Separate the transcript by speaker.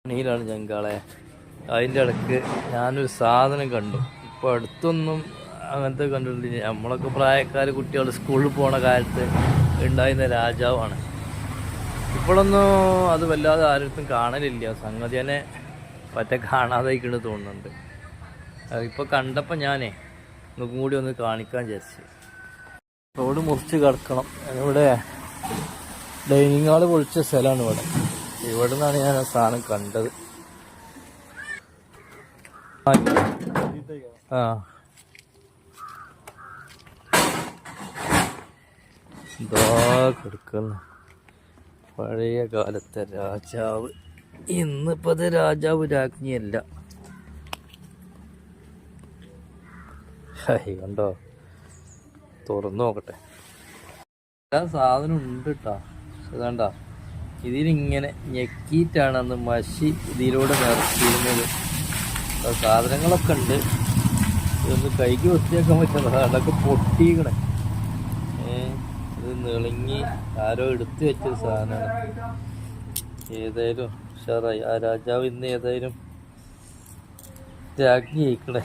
Speaker 1: നീലാണ് ജങ്കാളെ. അതിൻ്റെ ഇടയ്ക്ക് ഞാനൊരു സാധനം കണ്ടു. ഇപ്പോൾ അടുത്തൊന്നും അങ്ങനത്തെ കണ്ടിട്ടില്ല. നമ്മളൊക്കെ പ്രായക്കാർ കുട്ടികൾ സ്കൂളിൽ പോണ കാലത്ത് ഉണ്ടായിരുന്ന രാജാവാണ്. ഇപ്പോഴൊന്നും അത് വല്ലാതെ ആരും കാണലില്ല. സംഗതി തന്നെ പറ്റ കാണാതായിക്കൊണ്ട് തോന്നുന്നുണ്ട്. ഇപ്പോൾ കണ്ടപ്പോൾ ഞാനേ ഒന്നും കൂടി ഒന്ന് കാണിക്കാൻ വിചാരിച്ചു. റോഡ് മുറിച്ച് കിടക്കണം. ഇവിടെ ഡൈനിങ് ഹാള് പൊളിച്ച സ്ഥലമാണ് ഇവിടെ നിന്നാണ് ഞാൻ ആ സാധനം കണ്ടത്. ആ ഇതാ കൊടുക്കുന്നു പഴയ കാലത്തെ രാജാവ്. ഇന്നിപ്പോ അത് രാജാവ് രാജ്ഞിയല്ല. കണ്ടോ, തുറന്നു നോക്കട്ടെ. എല്ലാ സാധനം ഉണ്ട് കേട്ടോ. ഇതാണ്ട, ഇതിലിങ്ങനെ ഞെക്കിയിട്ടാണ് അന്ന് മഷി ഇതിലൂടെ നിറച്ചിരുന്നത്. സാധനങ്ങളൊക്കെ ഉണ്ട്. ഇതൊന്ന് കൈക്ക് വൃത്തിയാക്കാൻ പറ്റുന്നത്. അതൊക്കെ പൊട്ടിക്കണേ. ഇത് നെളിങ്ങി ആരോ എടുത്തു വെച്ചൊരു സാധനമാണ്. ഏതായാലും ഉഷാറായി. ആ രാജാവ് ഇന്ന് ഏതായാലും രാജ്ഞി ജയിക്കണേ.